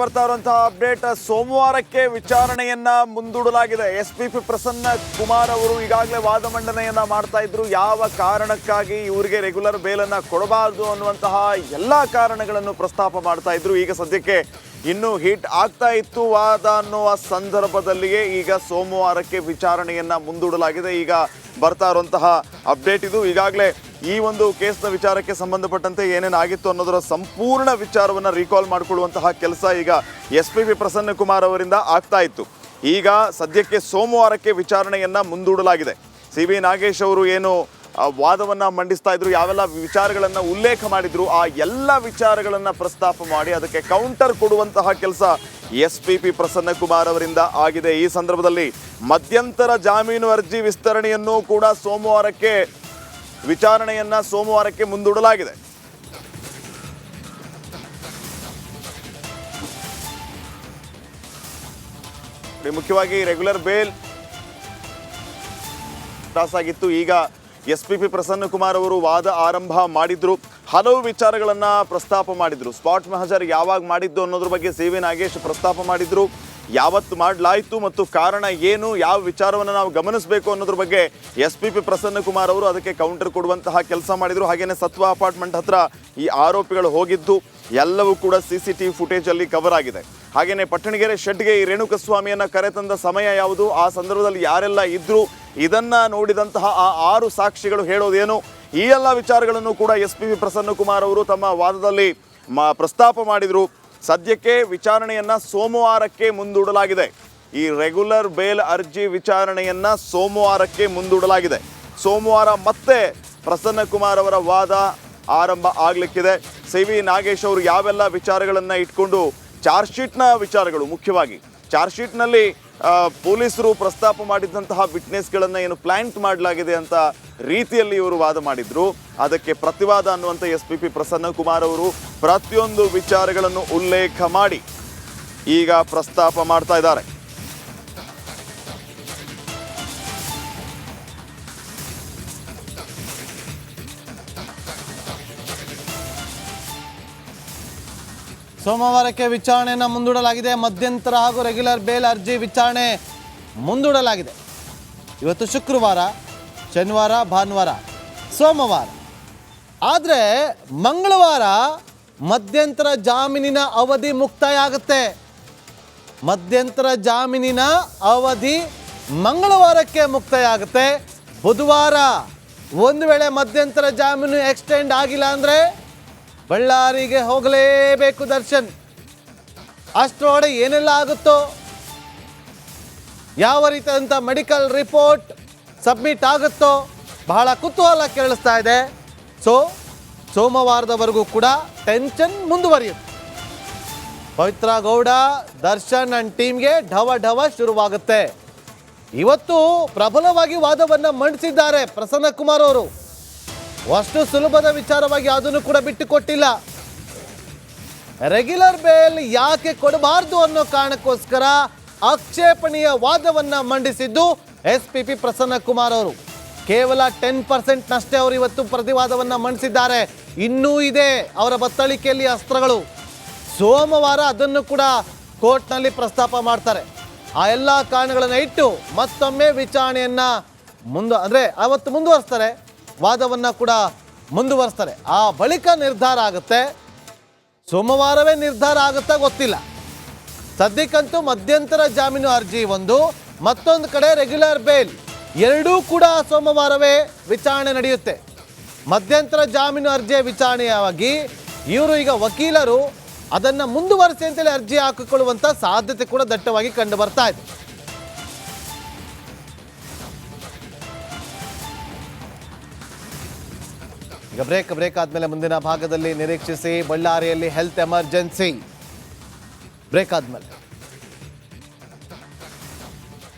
ಬರ್ತಾ ಇರುವಂತಹ ಅಪ್ಡೇಟ್, ಸೋಮವಾರಕ್ಕೆ ವಿಚಾರಣೆಯನ್ನ ಮುಂದೂಡಲಾಗಿದೆ. ಎಸ್ಪಿಪಿ ಪ್ರಸನ್ನ ಕುಮಾರ್ ಅವರು ಈಗಾಗಲೇ ವಾದ ಮಂಡನೆಯನ್ನ ಮಾಡ್ತಾ ಇದ್ರು. ಯಾವ ಕಾರಣಕ್ಕಾಗಿ ಇವರಿಗೆ ರೆಗ್ಯುಲರ್ ಬೇಲನ್ನ ಕೊಡಬಾರದು ಅನ್ನುವಂತಹ ಎಲ್ಲಾ ಕಾರಣಗಳನ್ನು ಪ್ರಸ್ತಾಪ ಮಾಡ್ತಾ ಇದ್ರು. ಈಗ ಸದ್ಯಕ್ಕೆ ಇನ್ನು ಹಿಟ್ ಆಗ್ತಾ ಇತ್ತು ವಾದ ಅನ್ನುವ ಸಂದರ್ಭದಲ್ಲಿಯೇ ಈಗ ಸೋಮವಾರಕ್ಕೆ ವಿಚಾರಣೆಯನ್ನ ಮುಂದೂಡಲಾಗಿದೆ. ಈಗ ಬರ್ತಾ ಇರುವಂತಹ ಅಪ್ಡೇಟ್ ಇದು. ಈಗಾಗಲೇ ಈ ಒಂದು ಕೇಸ್ನ ವಿಚಾರಕ್ಕೆ ಸಂಬಂಧಪಟ್ಟಂತೆ ಏನೇನಾಗಿತ್ತು ಅನ್ನೋದರ ಸಂಪೂರ್ಣ ವಿಚಾರವನ್ನು ರೀಕಾಲ್ ಮಾಡಿಕೊಳ್ಳುವಂತಹ ಕೆಲಸ ಈಗ ಎಸ್ಪಿಪಿ ಪ್ರಸನ್ನ ಕುಮಾರ್ ಅವರಿಂದ ಆಗ್ತಾ ಇತ್ತು. ಈಗ ಸದ್ಯಕ್ಕೆ ಸೋಮವಾರಕ್ಕೆ ವಿಚಾರಣೆಯನ್ನ ಮುಂದೂಡಲಾಗಿದೆ. ಸಿ.ವಿ. ನಾಗೇಶ್ ಅವರು ಏನು ವಾದವನ್ನ ಮಂಡಿಸ್ತಾ ಇದ್ರು, ಯಾವೆಲ್ಲ ವಿಚಾರಗಳನ್ನು ಉಲ್ಲೇಖ ಮಾಡಿದ್ರು, ಆ ಎಲ್ಲ ವಿಚಾರಗಳನ್ನು ಪ್ರಸ್ತಾಪ ಮಾಡಿ ಅದಕ್ಕೆ ಕೌಂಟರ್ ಕೊಡುವಂತಹ ಕೆಲಸ ಎಸ್ಪಿಪಿ ಪ್ರಸನ್ನ ಕುಮಾರ್ ಅವರಿಂದ ಆಗಿದೆ. ಈ ಸಂದರ್ಭದಲ್ಲಿ ಮಧ್ಯಂತರ ಜಾಮೀನು ಅರ್ಜಿ ವಿಸ್ತರಣೆಯನ್ನು ಕೂಡ ವಿಚಾರಣೆಯನ್ನ ಸೋಮವಾರಕ್ಕೆ ಮುಂದೂಡಲಾಗಿದೆ. ಮುಖ್ಯವಾಗಿ ರೆಗ್ಯುಲರ್ ಬೇಲ್ ಪಾಸ್ ಆಗಿತ್ತು. ಈಗ ಎಸ್ಪಿಪಿ ಪ್ರಸನ್ನ ಕುಮಾರ್ ಅವರು ವಾದ ಆರಂಭ ಮಾಡಿದ್ರು. ಹಲವು ವಿಚಾರಗಳನ್ನ ಪ್ರಸ್ತಾಪ ಮಾಡಿದ್ರು. ಸ್ಪಾಟ್ ಮಹಜರ್ ಯಾವಾಗ ಮಾಡಿದ್ದು ಅನ್ನೋದ್ರ ಬಗ್ಗೆ ಸಿ.ವಿ. ನಾಗೇಶ್ ಪ್ರಸ್ತಾಪ ಮಾಡಿದ್ರು. ಯಾವತ್ತು ಮಾಡಲಾಯಿತು ಮತ್ತು ಕಾರಣ ಏನು, ಯಾವ ವಿಚಾರವನ್ನು ನಾವು ಗಮನಿಸಬೇಕು ಅನ್ನೋದ್ರ ಬಗ್ಗೆ ಎಸ್ಪಿಪಿ ಪ್ರಸನ್ನ ಕುಮಾರ್ ಅವರು ಅದಕ್ಕೆ ಕೌಂಟರ್ ಕೊಡುವಂತಹ ಕೆಲಸ ಮಾಡಿದ್ರು. ಹಾಗೇನೆ ಸತ್ವ ಅಪಾರ್ಟ್ಮೆಂಟ್ ಹತ್ರ ಈ ಆರೋಪಿಗಳು ಹೋಗಿದ್ದು ಎಲ್ಲವೂ ಕೂಡ CCTV ಫುಟೇಜ್ ಅಲ್ಲಿ ಕವರ್ ಆಗಿದೆ. ಹಾಗೇನೆ ಪಟ್ಟಣಗೆರೆ ಶೆಡ್ಗೆ ಈ ರೇಣುಕಸ್ವಾಮಿಯನ್ನ ಕರೆತಂದ ಸಮಯ ಯಾವುದು, ಆ ಸಂದರ್ಭದಲ್ಲಿ ಯಾರೆಲ್ಲ ಇದ್ರು, ಇದನ್ನ ನೋಡಿದಂತಹ ಆ 6 ಸಾಕ್ಷಿಗಳು ಹೇಳೋದೇನು, ಈ ಎಲ್ಲ ವಿಚಾರಗಳನ್ನು ಕೂಡ ಎಸ್ಪಿಪಿ ಪ್ರಸನ್ನ ಕುಮಾರ್ ಅವರು ತಮ್ಮ ವಾದದಲ್ಲಿ ಪ್ರಸ್ತಾಪ ಮಾಡಿದ್ರು. ಸದ್ಯಕ್ಕೆ ವಿಚಾರಣೆಯನ್ನ ಸೋಮವಾರಕ್ಕೆ ಮುಂದೂಡಲಾಗಿದೆ. ಈ ರೆಗ್ಯುಲರ್ ಬೇಲ್ ಅರ್ಜಿ ವಿಚಾರಣೆಯನ್ನ ಸೋಮವಾರಕ್ಕೆ ಮುಂದೂಡಲಾಗಿದೆ. ಸೋಮವಾರ ಮತ್ತೆ ಪ್ರಸನ್ನ ಕುಮಾರ್ ಅವರ ವಾದ ಆರಂಭ ಆಗ್ಲಿಕ್ಕಿದೆ. ಸಿ.ವಿ. ನಾಗೇಶ್ ಅವರು ಯಾವೆಲ್ಲ ವಿಚಾರಗಳನ್ನ ಇಟ್ಕೊಂಡು ಚಾರ್ಜ್ ಶೀಟ್ನ ವಿಚಾರಗಳು, ಮುಖ್ಯವಾಗಿ ಚಾರ್ಜ್ ಶೀಟ್ನಲ್ಲಿ ಪೊಲೀಸರು ಪ್ರಸ್ತಾಪ ಮಾಡಿದಂತಹ ವಿಟ್ನೆಸ್ಗಳನ್ನು ಏನು ಪ್ಲಾಂಟ್ ಮಾಡಲಾಗಿದೆ ಅಂತ ರೀತಿಯಲ್ಲಿ ಇವರು ವಾದ ಮಾಡಿದ್ರು. ಅದಕ್ಕೆ ಪ್ರತಿವಾದ ಅನ್ನುವಂಥ ಎಸ್ಪಿಪಿ ಪ್ರಸನ್ನ ಕುಮಾರ್ ಅವರು ಪ್ರತಿಯೊಂದು ವಿಚಾರಗಳನ್ನು ಉಲ್ಲೇಖ ಮಾಡಿ ಈಗ ಪ್ರಸ್ತಾಪ ಮಾಡ್ತಾ ಇದ್ದಾರೆ. ಸೋಮವಾರಕ್ಕೆ ವಿಚಾರಣೆಯನ್ನು ಮುಂದೂಡಲಾಗಿದೆ. ಮಧ್ಯಂತರ ಹಾಗೂ ರೆಗ್ಯುಲರ್ ಬೇಲ್ ಅರ್ಜಿ ವಿಚಾರಣೆ ಮುಂದೂಡಲಾಗಿದೆ. ಇವತ್ತು ಶುಕ್ರವಾರ, ಶನಿವಾರ, ಭಾನುವಾರ, ಸೋಮವಾರ. ಆದರೆ ಮಂಗಳವಾರ ಮಧ್ಯಂತರ ಜಾಮೀನಿನ ಅವಧಿ ಮುಕ್ತಾಯ ಆಗುತ್ತೆ. ಮಧ್ಯಂತರ ಜಾಮೀನಿನ ಅವಧಿ ಮಂಗಳವಾರಕ್ಕೆ ಮುಕ್ತಾಯ ಆಗುತ್ತೆ. ಬುಧವಾರ ಒಂದು ವೇಳೆ ಮಧ್ಯಂತರ ಜಾಮೀನು ಎಕ್ಸ್ಟೆಂಡ್ ಆಗಿಲ್ಲ ಅಂದರೆ ಬಳ್ಳಾರಿಗೆ ಹೋಗಲೇಬೇಕು ದರ್ಶನ್. ಅಷ್ಟರೊಳಗೆ ಏನೆಲ್ಲ ಆಗುತ್ತೋ, ಯಾವ ರೀತಿಯಾದಂಥ ಮೆಡಿಕಲ್ ರಿಪೋರ್ಟ್ ಸಬ್ಮಿಟ್ ಆಗುತ್ತೋ ಬಹಳ ಕುತೂಹಲ ಕೇಳಿಸ್ತಾ ಇದೆ. ಸೋಮವಾರದವರೆಗೂ ಕೂಡ ಟೆನ್ಷನ್ ಮುಂದುವರಿಯುತ್ತೆ. ಪವಿತ್ರ ಗೌಡ, ದರ್ಶನ್ ಅಂಡ್ ಟೀಮ್ಗೆ ಢವ ಶುರುವಾಗುತ್ತೆ. ಇವತ್ತು ಪ್ರಬಲವಾಗಿ ವಾದವನ್ನು ಮಂಡಿಸಿದ್ದಾರೆ ಪ್ರಸನ್ನ ಕುಮಾರ್ ಅವರು. ಅಷ್ಟು ಸುಲಭದ ವಿಚಾರವಾಗಿ ಅದನ್ನು ಕೂಡ ಬಿಟ್ಟು ಕೊಟ್ಟಿಲ್ಲ. ರೆಗ್ಯುಲರ್ ಬೇಲ್ ಯಾಕೆ ಕೊಡಬಾರ್ದು ಅನ್ನೋ ಕಾರಣಕ್ಕೋಸ್ಕರ ಆಕ್ಷೇಪಣೀಯ ವಾದವನ್ನ ಮಂಡಿಸಿದ್ದು ಎಸ್ಪಿಪಿ ಪ್ರಸನ್ನ ಕುಮಾರ್ ಅವರು. ಕೇವಲ 10% ನಷ್ಟೇ ಅವರು ಇವತ್ತು ಪ್ರತಿವಾದವನ್ನ ಮಂಡಿಸಿದ್ದಾರೆ. ಇನ್ನೂ ಇದೆ ಅವರ ಬತ್ತಳಿಕೆಯಲ್ಲಿ ಅಸ್ತ್ರಗಳು. ಸೋಮವಾರ ಅದನ್ನು ಕೂಡ ಕೋರ್ಟ್ನಲ್ಲಿ ಪ್ರಸ್ತಾಪ ಮಾಡ್ತಾರೆ. ಆ ಎಲ್ಲ ಕಾರಣಗಳನ್ನು ಇಟ್ಟು ಮತ್ತೊಮ್ಮೆ ವಿಚಾರಣೆಯನ್ನ ಅವತ್ತು ಮುಂದುವರಿಸ್ತಾರೆ, ವಾದವನ್ನು ಕೂಡ ಮುಂದುವರಿಸ್ತಾರೆ. ಆ ಬಳಿಕ ನಿರ್ಧಾರ ಆಗುತ್ತೆ. ಸೋಮವಾರವೇ ನಿರ್ಧಾರ ಆಗುತ್ತಾ ಗೊತ್ತಿಲ್ಲ. ಸದ್ಯಕ್ಕಂತೂ ಮಧ್ಯಂತರ ಜಾಮೀನು ಅರ್ಜಿ ಒಂದು, ಮತ್ತೊಂದು ಕಡೆ ರೆಗ್ಯುಲರ್ ಬೇಲ್, ಎರಡೂ ಕೂಡ ಸೋಮವಾರವೇ ವಿಚಾರಣೆ ನಡೆಯುತ್ತೆ. ಮಧ್ಯಂತರ ಜಾಮೀನು ಅರ್ಜಿಯ ವಿಚಾರಣೆಯಾಗಿ ಇವರು ಈಗ ವಕೀಲರು ಅದನ್ನು ಮುಂದುವರಿಸಿ ಅಂತೇಳಿ ಅರ್ಜಿ ಹಾಕಿಕೊಳ್ಳುವಂಥ ಸಾಧ್ಯತೆ ಕೂಡ ದಟ್ಟವಾಗಿ ಕಂಡು ಬರ್ತಾ ಇದೆ. ಈಗ ಬ್ರೇಕ್ ಆದ್ಮೇಲೆ ಮುಂದಿನ ಭಾಗದಲ್ಲಿ ನಿರೀಕ್ಷಿಸಿ. ಬಳ್ಳಾರಿಯಲ್ಲಿ ಹೆಲ್ತ್ ಎಮರ್ಜೆನ್ಸಿ. ಬ್ರೇಕ್ ಆದ್ಮೇಲೆ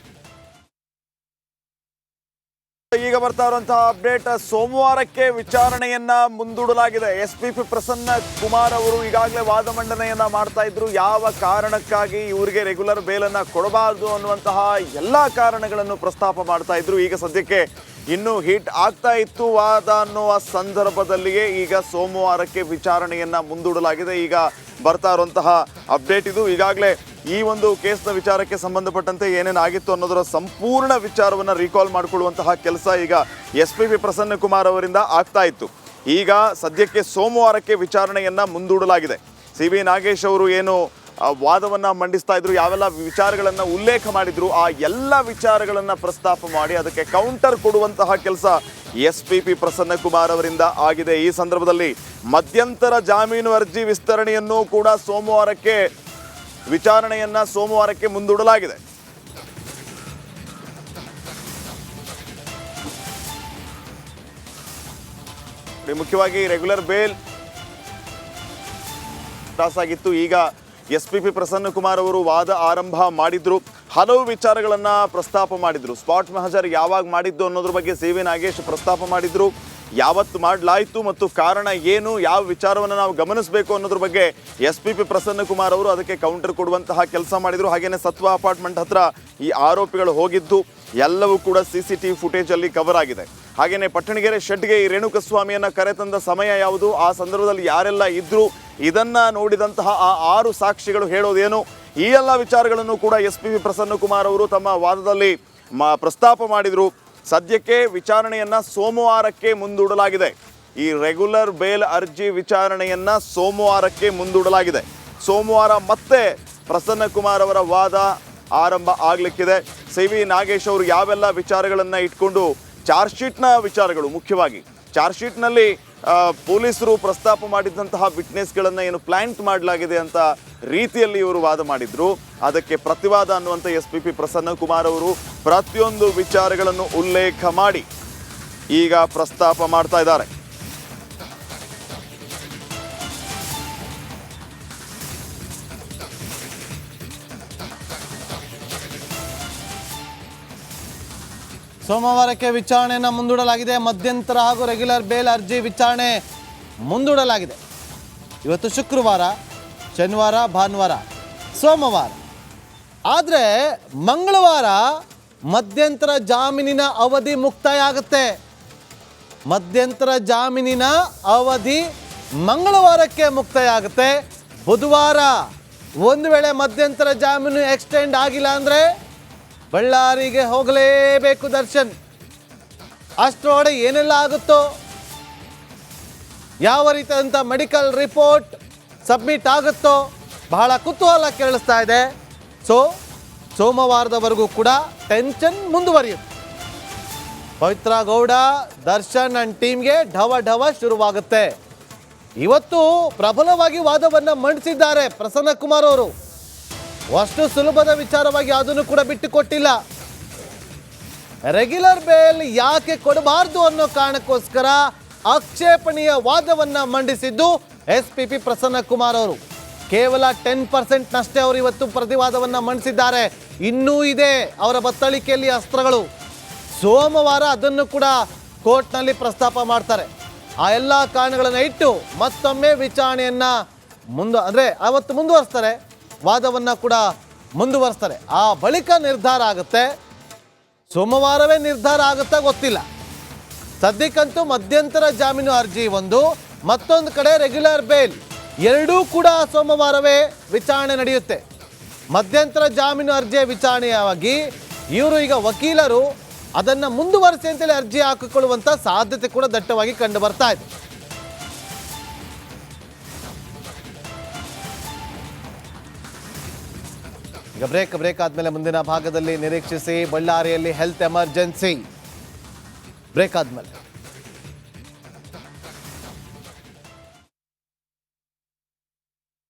ಈಗ ಬರ್ತಾ ಇರುವಂತಹ ಅಪ್ಡೇಟ್, ಸೋಮವಾರಕ್ಕೆ ವಿಚಾರಣೆಯನ್ನ ಮುಂದೂಡಲಾಗಿದೆ. ಎಸ್ಪಿಪಿ ಪ್ರಸನ್ನ ಕುಮಾರ್ ಅವರು ಈಗಾಗಲೇ ವಾದ ಮಂಡನೆಯನ್ನ ಮಾಡ್ತಾ ಇದ್ರು. ಯಾವ ಕಾರಣಕ್ಕಾಗಿ ಇವರಿಗೆ ರೆಗ್ಯುಲರ್ ಬೇಲನ್ನ ಕೊಡಬಾರದು ಅನ್ನುವಂತಹ ಎಲ್ಲಾ ಕಾರಣಗಳನ್ನು ಪ್ರಸ್ತಾಪ ಮಾಡ್ತಾ ಇದ್ರು. ಈಗ ಸದ್ಯಕ್ಕೆ ಇನ್ನು ಹಿಟ್ ಆಗ್ತಾ ಇತ್ತು ವಾದ ಅನ್ನುವ ಸಂದರ್ಭದಲ್ಲಿಯೇ ಈಗ ಸೋಮವಾರಕ್ಕೆ ವಿಚಾರಣೆಯನ್ನ ಮುಂದೂಡಲಾಗಿದೆ. ಈಗ ಬರ್ತಾ ಇರುವಂತಹ ಅಪ್ಡೇಟ್ ಇದು. ಈಗಾಗಲೇ ಈ ಒಂದು ಕೇಸ್ನ ವಿಚಾರಕ್ಕೆ ಸಂಬಂಧಪಟ್ಟಂತೆ ಏನೇನಾಗಿತ್ತು ಅನ್ನೋದರ ಸಂಪೂರ್ಣ ವಿಚಾರವನ್ನು ರೀಕಾಲ್ ಮಾಡಿಕೊಳ್ಳುವಂತಹ ಕೆಲಸ ಈಗ SP ಪ್ರಸನ್ನ ಕುಮಾರ್ ಅವರಿಂದ ಆಗ್ತಾ ಇತ್ತು. ಈಗ ಸದ್ಯಕ್ಕೆ ಸೋಮವಾರಕ್ಕೆ ವಿಚಾರಣೆಯನ್ನು ಮುಂದೂಡಲಾಗಿದೆ. CB ನಾಗೇಶ್ ಅವರು ಏನು ವಾದವನ್ನು ಮಂಡಿಸ್ತಾ ಇದ್ರು, ಯಾವೆಲ್ಲ ವಿಚಾರಗಳನ್ನು ಉಲ್ಲೇಖ ಮಾಡಿದ್ರು, ಆ ಎಲ್ಲ ವಿಚಾರಗಳನ್ನು ಪ್ರಸ್ತಾಪ ಮಾಡಿ ಅದಕ್ಕೆ ಕೌಂಟರ್ ಕೊಡುವಂತಹ ಕೆಲಸ SP ಪ್ರಸನ್ನ ಕುಮಾರ್ ಅವರಿಂದ ಆಗಿದೆ. ಈ ಸಂದರ್ಭದಲ್ಲಿ ಮಧ್ಯಂತರ ಜಾಮೀನು ಅರ್ಜಿ ವಿಸ್ತರಣೆಯನ್ನು ಕೂಡ ಸೋಮವಾರಕ್ಕೆ ಮುಂದೂಡಲಾಗಿದೆ. ಮುಖ್ಯವಾಗಿ ರೆಗ್ಯುಲರ್ ಬೇಲ್ ಪಾಸ್ ಆಗಿತ್ತು. ಈಗ SP ಪ್ರಸನ್ನ ಕುಮಾರ್ ಅವರು ವಾದ ಆರಂಭ ಮಾಡಿದ್ರು, ಹಲವು ವಿಚಾರಗಳನ್ನು ಪ್ರಸ್ತಾಪ ಮಾಡಿದ್ರು. ಸ್ಪಾಟ್ ಮಹಜರ್ ಯಾವಾಗ ಮಾಡಿದ್ದು ಅನ್ನೋದ್ರ ಬಗ್ಗೆ CB ನಾಗೇಶ್ ಪ್ರಸ್ತಾಪ ಮಾಡಿದ್ರು, ಯಾವತ್ತು ಮಾಡಲಾಯಿತು ಮತ್ತು ಕಾರಣ ಏನು, ಯಾವ ವಿಚಾರವನ್ನು ನಾವು ಗಮನಿಸಬೇಕು ಅನ್ನೋದ್ರ ಬಗ್ಗೆ SP ಪ್ರಸನ್ನ ಕುಮಾರ್ ಅವರು ಅದಕ್ಕೆ ಕೌಂಟರ್ ಕೊಡುವಂತಹ ಕೆಲಸ ಮಾಡಿದರು. ಹಾಗೆಯೇ ಸತ್ವ ಅಪಾರ್ಟ್ಮೆಂಟ್ ಹತ್ರ ಈ ಆರೋಪಿಗಳು ಹೋಗಿದ್ದು ಎಲ್ಲವೂ ಕೂಡ CCTV ಫುಟೇಜಲ್ಲಿ ಕವರ್ ಆಗಿದೆ. ಹಾಗೆಯೇ ಪಟ್ಟಣಗೆರೆ ಶೆಡ್ಗೆ ಈ ರೇಣುಕಸ್ವಾಮಿಯನ್ನು ಕರೆತಂದ ಸಮಯ ಯಾವುದು, ಆ ಸಂದರ್ಭದಲ್ಲಿ ಯಾರೆಲ್ಲ ಇದ್ದರು, ಇದನ್ನು ನೋಡಿದಂತಹ ಆ 6 ಸಾಕ್ಷಿಗಳು ಹೇಳೋದೇನು, ಈ ಎಲ್ಲ ವಿಚಾರಗಳನ್ನು ಕೂಡ SP ಪ್ರಸನ್ನ ಕುಮಾರ್ ಅವರು ತಮ್ಮ ವಾದದಲ್ಲಿ ಪ್ರಸ್ತಾಪ ಮಾಡಿದರು. ಸದ್ಯಕ್ಕೆ ವಿಚಾರಣೆಯನ್ನು ಸೋಮವಾರಕ್ಕೆ ಮುಂದೂಡಲಾಗಿದೆ. ಈ ರೆಗ್ಯುಲರ್ ಬೇಲ್ ಅರ್ಜಿ ವಿಚಾರಣೆಯನ್ನು ಸೋಮವಾರಕ್ಕೆ ಮುಂದೂಡಲಾಗಿದೆ. ಸೋಮವಾರ ಮತ್ತೆ ಪ್ರಸನ್ನ ಕುಮಾರ್ ಅವರ ವಾದ ಆರಂಭ ಆಗಲಿಕ್ಕಿದೆ. CB ನಾಗೇಶ್ ಅವರು ಯಾವೆಲ್ಲ ವಿಚಾರಗಳನ್ನು ಇಟ್ಕೊಂಡು ಚಾರ್ಜ್ ಶೀಟ್ನ ವಿಚಾರಗಳು, ಮುಖ್ಯವಾಗಿ ಚಾರ್ಜ್ ಶೀಟ್ನಲ್ಲಿ ಪೊಲೀಸರು ಪ್ರಸ್ತಾಪ ಮಾಡಿದಂತಹ ವಿಟ್ನೆಸ್ಗಳನ್ನು ಏನು ಪ್ಲಾಂಟ್ ಮಾಡಲಾಗಿದೆ ಅಂತ ರೀತಿಯಲ್ಲಿ ಇವರು ವಾದ ಮಾಡಿದ್ರು, ಅದಕ್ಕೆ ಪ್ರತಿವಾದ ಅನ್ನುವಂಥ SP ಪ್ರಸನ್ನ ಕುಮಾರ್ ಅವರು ಪ್ರತಿಯೊಂದು ವಿಚಾರಗಳನ್ನು ಉಲ್ಲೇಖ ಮಾಡಿ ಈಗ ಪ್ರಸ್ತಾಪ ಮಾಡ್ತಾ ಇದ್ದಾರೆ. ಸೋಮವಾರಕ್ಕೆ ವಿಚಾರಣೆಯನ್ನು ಮುಂದೂಡಲಾಗಿದೆ. ಮಧ್ಯಂತರ ಹಾಗೂ ರೆಗ್ಯುಲರ್ ಬೇಲ್ ಅರ್ಜಿ ವಿಚಾರಣೆ ಮುಂದೂಡಲಾಗಿದೆ. ಇವತ್ತು ಶುಕ್ರವಾರ, ಶನಿವಾರ, ಭಾನುವಾರ, ಸೋಮವಾರ. ಆದರೆ ಮಂಗಳವಾರ ಮಧ್ಯಂತರ ಜಾಮೀನಿನ ಅವಧಿ ಮುಕ್ತಾಯ ಆಗುತ್ತೆ. ಮಧ್ಯಂತರ ಜಾಮೀನಿನ ಅವಧಿ ಮಂಗಳವಾರಕ್ಕೆ ಮುಕ್ತಾಯ ಆಗುತ್ತೆ. ಬುಧವಾರ ಒಂದು ವೇಳೆ ಮಧ್ಯಂತರ ಜಾಮೀನು ಎಕ್ಸ್ಟೆಂಡ್ ಆಗಿಲ್ಲ ಅಂದರೆ ಬಳ್ಳಾರಿಗೆ ಹೋಗಲೇಬೇಕು ದರ್ಶನ್. ಅಷ್ಟರೊಳಗೆ ಏನೆಲ್ಲ ಆಗುತ್ತೋ, ಯಾವ ರೀತಿಯಾದಂಥ ಮೆಡಿಕಲ್ ರಿಪೋರ್ಟ್ ಸಬ್ಮಿಟ್ ಆಗುತ್ತೋ ಬಹಳ ಕುತೂಹಲ ಕೇಳಿಸ್ತಾ ಇದೆ. ಸೋಮವಾರದವರೆಗೂ ಕೂಡ ಟೆನ್ಷನ್ ಮುಂದುವರಿಯುತ್ತೆ. ಪವಿತ್ರ ಗೌಡ, ದರ್ಶನ್ ಅಂಡ್ ಟೀಮ್ಗೆ ಢವ ಶುರುವಾಗುತ್ತೆ. ಇವತ್ತು ಪ್ರಬಲವಾಗಿ ವಾದವನ್ನು ಮಂಡಿಸಿದ್ದಾರೆ ಪ್ರಸನ್ನ ಕುಮಾರ್ ಅವರು. ಅಷ್ಟು ಸುಲಭದ ವಿಚಾರವಾಗಿ ಅದನ್ನು ಕೂಡ ಬಿಟ್ಟು ಕೊಟ್ಟಿಲ್ಲ. ರೆಗ್ಯುಲರ್ ಬೇಲ್ ಯಾಕೆ ಕೊಡಬಾರ್ದು ಅನ್ನೋ ಕಾರಣಕ್ಕೋಸ್ಕರ ಆಕ್ಷೇಪಣೀಯ ವಾದವನ್ನು ಮಂಡಿಸಿದ್ದು SP ಪ್ರಸನ್ನ ಕುಮಾರ್ ಅವರು. ಕೇವಲ 10% ನಷ್ಟೇ ಅವರು ಇವತ್ತು ಪ್ರತಿವಾದವನ್ನು ಮಂಡಿಸಿದ್ದಾರೆ. ಇನ್ನೂ ಇದೆ ಅವರ ಬತ್ತಳಿಕೆಯಲ್ಲಿ ಅಸ್ತ್ರಗಳು. ಸೋಮವಾರ ಅದನ್ನು ಕೂಡ ಕೋರ್ಟ್ನಲ್ಲಿ ಪ್ರಸ್ತಾಪ ಮಾಡ್ತಾರೆ. ಆ ಎಲ್ಲ ಕಾರಣಗಳನ್ನು ಇಟ್ಟು ಮತ್ತೊಮ್ಮೆ ವಿಚಾರಣೆಯನ್ನು ಅವತ್ತು ಮುಂದುವರಿಸ್ತಾರೆ, ವಾದವನ್ನು ಕೂಡ ಮುಂದುವರಿಸ್ತಾರೆ. ಆ ಬಳಿಕ ನಿರ್ಧಾರ ಆಗುತ್ತೆ. ಸೋಮವಾರವೇ ನಿರ್ಧಾರ ಆಗುತ್ತಾ ಗೊತ್ತಿಲ್ಲ. ಸದ್ಯಕ್ಕಂತೂ ಮಧ್ಯಂತರ ಜಾಮೀನು ಅರ್ಜಿ ಒಂದು, ಮತ್ತೊಂದು ಕಡೆ ರೆಗ್ಯುಲರ್ ಬೇಲ್, ಎರಡೂ ಕೂಡ ಸೋಮವಾರವೇ ವಿಚಾರಣೆ ನಡೆಯುತ್ತೆ. ಮಧ್ಯಂತರ ಜಾಮೀನು ಅರ್ಜಿಯ ವಿಚಾರಣೆಯಾಗಿ ಇವರು ಈಗ ವಕೀಲರು ಅದನ್ನು ಮುಂದುವರಿಸಿ ಅಂತೇಳಿ ಅರ್ಜಿ ಹಾಕಿಕೊಳ್ಳುವಂಥ ಸಾಧ್ಯತೆ ಕೂಡ ದಟ್ಟವಾಗಿ ಕಂಡು ಬರ್ತಾ ಇದೆ. ಈಗ ಬ್ರೇಕ್ ಆದಮೇಲೆ ಮುಂದಿನ ಭಾಗದಲ್ಲಿ ನಿರೀಕ್ಷಿಸಿ. ಬಳ್ಳಾರಿಯಲ್ಲಿ ಹೆಲ್ತ್ ಎಮರ್ಜೆನ್ಸಿ. ಬ್ರೇಕ್ ಆದಮೇಲೆ